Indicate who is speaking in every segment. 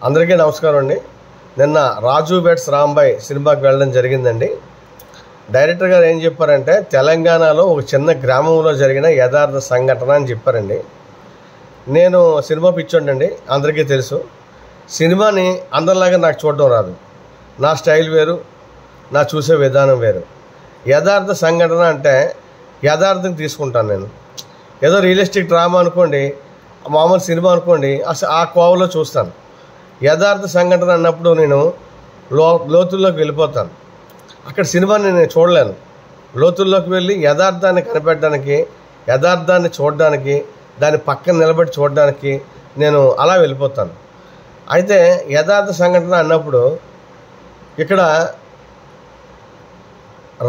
Speaker 1: అందరికీ నమస్కారం అండి. నిన్న రాజు వెడ్స్ రాంబాయ్ సినిమాకి వెళ్ళడం జరిగిందండి. డైరెక్టర్ గారు ఏం చెప్పారంటే తెలంగాణలో ఒక చిన్న గ్రామంలో జరిగిన యథార్థ సంఘటన అని చెప్పారండి. నేను సినిమా పిచ్చోండండి, అందరికీ తెలుసు. సినిమాని అందరిలాగా నాకు చూడడం రాదు. నా స్టైల్ వేరు, నా చూసే విధానం వేరు. యథార్థ సంఘటన అంటే యథార్థం తీసుకుంటాను నేను. ఏదో రియలిస్టిక్ డ్రామా అనుకోండి, మామూలు సినిమా అనుకోండి, ఆ కోవలో చూస్తాను. యథార్థ సంఘటన అన్నప్పుడు నేను లోతుల్లోకి వెళ్ళిపోతాను. అక్కడ సినిమాని నేను చూడలేను. లోతుల్లోకి వెళ్ళి యథార్థాన్ని కనిపెట్టడానికి, యథార్థాన్ని చూడడానికి, దాని పక్కన నిలబడి చూడడానికి నేను అలా వెళ్ళిపోతాను. అయితే యథార్థ సంఘటన అన్నప్పుడు ఇక్కడ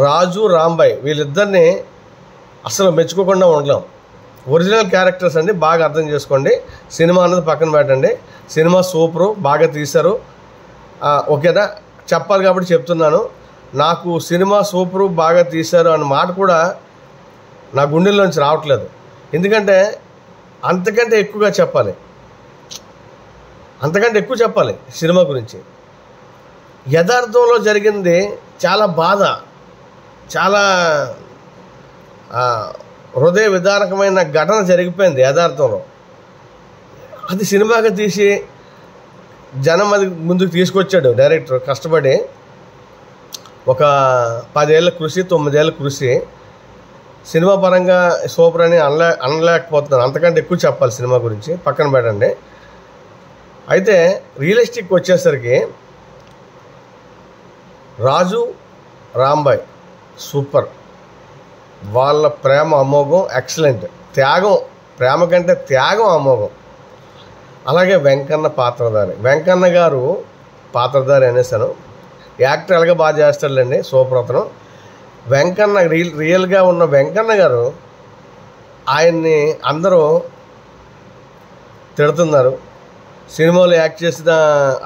Speaker 1: రాజు రాంబాయ్ వీళ్ళిద్దరిని అసలు మెచ్చుకోకుండా ఉండలేం. ఒరిజినల్ క్యారెక్టర్స్ అండి, బాగా అర్థం చేసుకోండి. సినిమా అన్నది పక్కన పెట్టండి. సినిమా సూపరు, బాగా తీశారు, ఓకేనా? చెప్పాలి కాబట్టి చెప్తున్నాను. నాకు సినిమా సూపరు, బాగా తీశారు అన్న మాట కూడా నా గుండెల్లోంచి రావట్లేదు. ఎందుకంటే అంతకంటే ఎక్కువగా చెప్పాలి, అంతకంటే ఎక్కువ చెప్పాలి సినిమా గురించి. యథార్థంలో జరిగింది చాలా బాధ, చాలా హృదయ విదారకమైన ఘటన జరిగిపోయింది యథార్థంలో. అది సినిమాగా తీసి జనం అది ముందుకు తీసుకొచ్చాడు డైరెక్టర్. కష్టపడి ఒక 10 ఏళ్ళ కృషి, 9 ఏళ్ళ కృషి. సినిమా పరంగా సూపర్ అని అనలేకపోతున్నాను. అంతకంటే ఎక్కువ చెప్పాలి సినిమా గురించి, పక్కన పెట్టండి. అయితే రియలిస్టిక్ వచ్చేసరికి రాజు రాంబాయ్ సూపర్. వాళ్ళ ప్రేమ అమోఘం, ఎక్సలెంట్. త్యాగం, ప్రేమ కంటే త్యాగం అమోఘం. అలాగే వెంకన్న పాత్రధారి, వెంకన్న గారు పాత్రధారి అనేసాను. యాక్టర్ ఎలాగ బాగా చేస్తాడులేండి, సూపర్ అతను. వెంకన్న రియల్గా ఉన్న వెంకన్న గారు, ఆయన్ని అందరూ తిడుతున్నారు. సినిమాలో యాక్ట్ చేసిన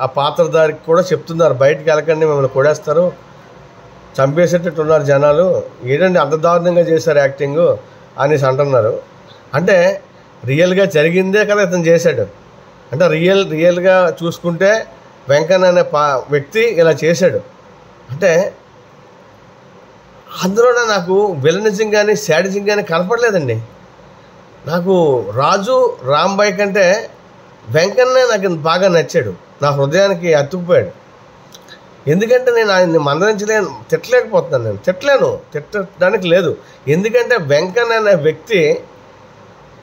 Speaker 1: ఆ పాత్రధారికి కూడా చెప్తున్నారు, బయటికి వెళ్ళకండి, మిమ్మల్ని కొడేస్తారు, చంపేసేటట్టు ఉన్నారు జనాలు, ఏంటంటే అంత దారుణంగా చేశారు యాక్టింగు అనేసి అంటున్నారు. అంటే రియల్గా జరిగిందే కదా ఇతను చేశాడు. అంటే రియల్గా చూసుకుంటే వెంకన్న అనే వ్యక్తి ఇలా చేశాడు. అంటే అందులోనే నాకు విలనిజం కానీ శాడిజం కానీ కనపడలేదండి. నాకు రాజు రాంబాయ్ కంటే వెంకన్నే నాకు బాగా నచ్చాడు, నా హృదయానికి అతుక్కుపోయాడు. ఎందుకంటే నేను ఆయన్ని మందలించలేను, తిట్టలేకపోతున్నాను. నేను తిట్టడానికి లేదు. ఎందుకంటే వెంకన్న అనే వ్యక్తి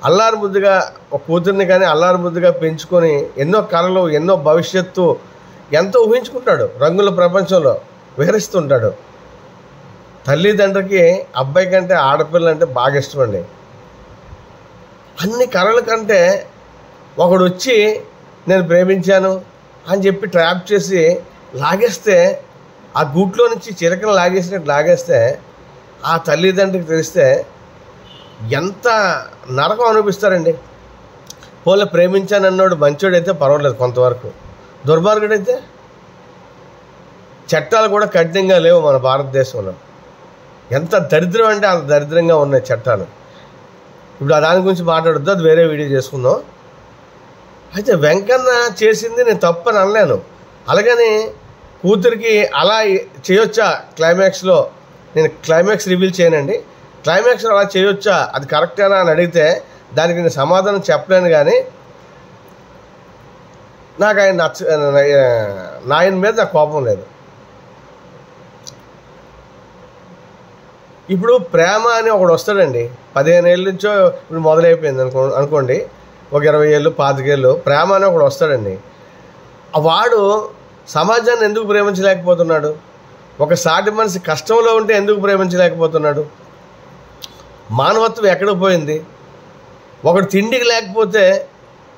Speaker 1: అల్లారు ముద్దుగా ఒక కూతుర్ని కానీ అల్లారు ముద్దుగా పెంచుకొని ఎన్నో కళలు, ఎన్నో భవిష్యత్తు ఎంతో ఊహించుకుంటాడు. రంగుల ప్రపంచంలో విహరిస్తుంటాడు. తల్లిదండ్రికి అబ్బాయి కంటే ఆడపిల్ల అంటే బాగా ఇష్టం అండి. అన్ని కళల కంటే ఒకడు వచ్చి నేను ప్రేమించాను అని చెప్పి ట్రాప్ చేసి లాగేస్తే, ఆ గూట్లో నుంచి చిలకలు లాగేసినట్టు లాగేస్తే ఆ తల్లిదండ్రికి తెలిస్తే ఎంత నరకం అనిపిస్తారండి. పోలే ప్రేమించానన్నాడు మంచోడైతే పర్వాలేదు కొంతవరకు, దుర్మార్గుడైతే చట్టాలు కూడా కఠినంగా లేవు మన భారతదేశంలో. ఎంత దరిద్రం అంటే అంత దరిద్రంగా ఉన్నాయి చట్టాలు. ఇప్పుడు దాని గురించి మాట్లాడొద్దు, అది వేరే వీడియో చేసుకుందాం. అయితే వెంకన్న చేసింది నేను తప్పని అనలేను. అలాగని కూతురికి అలా చేయొచ్చా క్లైమాక్స్లో, నేను క్లైమాక్స్ రివీల్ చేయనండి, క్లైమాక్స్లో అలా చేయొచ్చా, అది కరెక్టేనా అని అడిగితే దానికి నేను సమాధానం చెప్పలేను. కానీ నాకు ఆయన మీద నాకు కోపం లేదు. ఇప్పుడు ప్రేమ అని ఒకడు వస్తాడండి, 15 ఏళ్ళ నుంచో ఇప్పుడు మొదలైపోయింది అనుకోండి, ఒక 20 ఏళ్ళు 25 ఏళ్ళు ప్రేమ అని ఒకడు వస్తాడండి. వాడు సమాజాన్ని ఎందుకు ప్రేమించలేకపోతున్నాడు? ఒక సాటి మనిషి కష్టంలో ఉంటే ఎందుకు ప్రేమించలేకపోతున్నాడు? మానవత్వం ఎక్కడ పోయింది? ఒకడు తిండికి లేకపోతే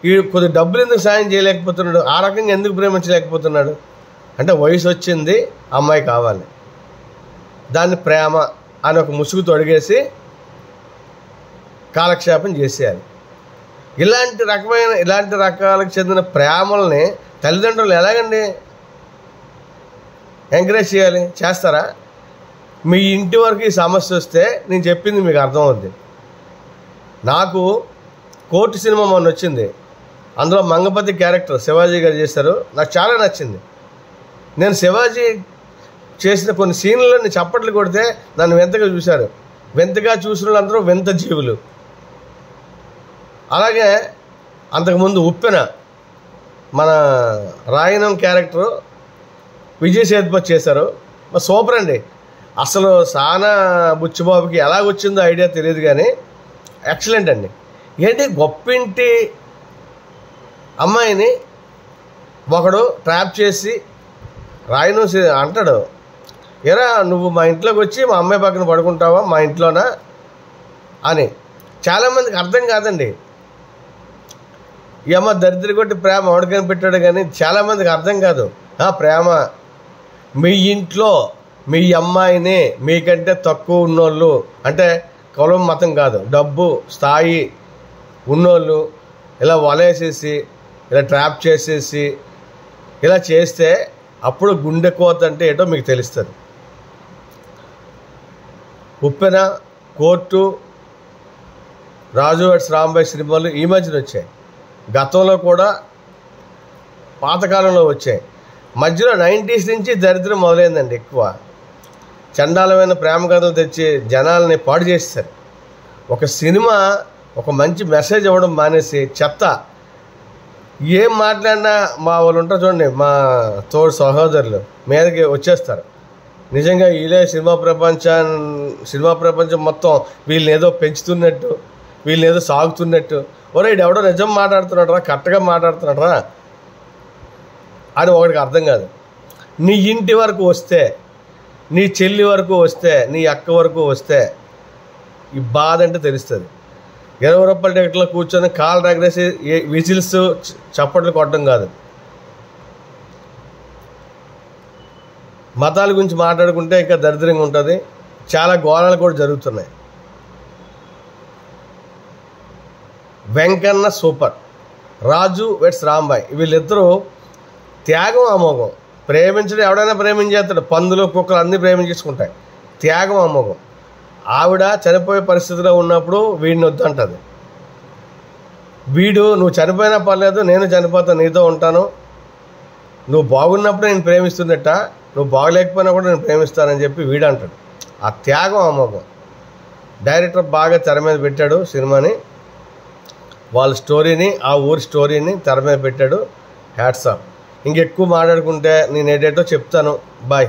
Speaker 1: ఈ కొద్ది డబ్బులు ఎందుకు సాయం చేయలేకపోతున్నాడు? ఆ రకంగా ఎందుకు ప్రేమించలేకపోతున్నాడు? అంటే వయసు వచ్చింది, అమ్మాయి కావాలి, దాన్ని ప్రేమ అని ఒక ముసుగు తొడిగేసి కాలక్షేపం చేసేయాలి. ఇలాంటి రకాలకు చెందిన ప్రేమల్ని తల్లిదండ్రులు ఎలాగండి ఎంకరేజ్ చేయాలి? చేస్తారా? మీ ఇంటి వరకు ఈ సమస్య వస్తే నేను చెప్పింది మీకు అర్థమవుద్ది. నాకు కోర్టు సినిమా మొన్న వచ్చింది, అందులో మంగపతి క్యారెక్టర్ శివాజీ గారు చేశారు, నాకు చాలా నచ్చింది. నేను శివాజీ చేసిన కొన్ని సీన్లలో నేను చప్పట్లు కొడితే నన్ను వింతగా చూశారు. వింతగా చూసిన వాళ్ళందరూ వింత జీవులు. అలాగే అంతకుముందు ఉప్పెన మన రాయనం క్యారెక్టరు విజయ్ సేతుపతి చేశారు. సూపర్ అండి. అసలు సానా బుచ్చిబాబుకి ఎలా వచ్చిందో ఐడియా తెలియదు కానీ ఎక్సలెంట్ అండి. ఏంటి గొప్పింటి అమ్మాయిని ఒకడు ట్రాప్ చేసి రాయను అంటాడు, ఎరా నువ్వు మా ఇంట్లోకి వచ్చి మా అమ్మాయి పక్కన పడుకుంటావా మా ఇంట్లోనా అని. చాలామందికి అర్థం కాదండి. ఈ అమ్మ దరిద్ర కొట్టి ప్రేమ ఎవడికని పెట్టాడు కానీ చాలామందికి అర్థం కాదు. ప్రేమ మీ ఇంట్లో మీ అమ్మాయిని మీకంటే తక్కువ ఉన్నోళ్ళు, అంటే కులం మతం కాదు, డబ్బు స్థాయి ఉన్నోళ్ళు ఇలా వలేసేసి ఇలా ట్రాప్ చేసేసి ఇలా చేస్తే అప్పుడు గుండె కోత అంటే ఏంటో మీకు తెలుస్తుంది. ఉప్పెన, కోర్టు, రాజు వెడ్స్ రాంబాయ్ సినిమాలు ఈ మధ్యన వచ్చాయి. గతంలో కూడా పాతకాలంలో వచ్చాయి. మధ్యలో 90s నుంచి దరిద్రం మొదలైందండి. ఎక్కువ చండాలమైన ప్రేమ కథలు తెచ్చి జనాలని పాడు చేస్తారు. ఒక సినిమా ఒక మంచి మెసేజ్ ఇవ్వడం మానేసి చెత్త ఏం మాట్లాడినా మా వాళ్ళు ఉంటారు చూడండి, మా తోడు సహోదరులు మీదకి వచ్చేస్తారు. నిజంగా వీళ్ళే సినిమా ప్రపంచం మొత్తం వీళ్ళని ఏదో పెంచుతున్నట్టు, వీళ్ళని ఏదో సాగుతున్నట్టు. ఒరే ఇది ఎవడో నిజం మాట్లాడుతున్నాడరా, కరెక్ట్గా మాట్లాడుతున్నాడరా అని ఒకటికి అర్థం కాదు. నీ ఇంటి వరకు వస్తే, నీ చెల్లి వరకు వస్తే, నీ అక్క వరకు వస్తే ఈ బాధ అంటే తెలుస్తుంది. 20 రూపాయల టికెట్లో కూర్చొని కాళ్ళు రగరేసి విజిల్స్ చప్పట్లు కొట్టడం కాదు. మతాల గురించి మాట్లాడుకుంటే ఇంకా దరిద్రంగా ఉంటుంది. చాలా ఘోరాలు కూడా జరుగుతున్నాయి. వెంకన్న సూపర్, రాజు వెడ్స్ రాంబాయ్ వీళ్ళిద్దరూ త్యాగం అమోఘం. ప్రేమించడం ఎవడైనా ప్రేమించేస్తాడు, పందులు కుక్కలు అన్నీ ప్రేమించేసుకుంటాయి. త్యాగం అమోఘం. ఆవిడ చనిపోయే పరిస్థితిలో ఉన్నప్పుడు వీడిని వద్దంటుంది. వీడు నువ్వు చనిపోయినా పర్లేదు, నేను చనిపోతాను, నీతో ఉంటాను, నువ్వు బాగున్నప్పుడు నేను ప్రేమిస్తున్నట్ట, నువ్వు బాగలేకపోయినా కూడా నేను ప్రేమిస్తానని చెప్పి వీడు అంటాడు. ఆ త్యాగం అమోఘం. డైరెక్టర్ బాగా తెర మీద పెట్టాడు సినిమాని, వాళ్ళ స్టోరీని, ఆ ఊరి స్టోరీని తెర మీద పెట్టాడు. Hats off. ఇంకెక్కువ మాట్లాడుకుంటే నేను ఏటేటో చెప్తాను. బాయ్.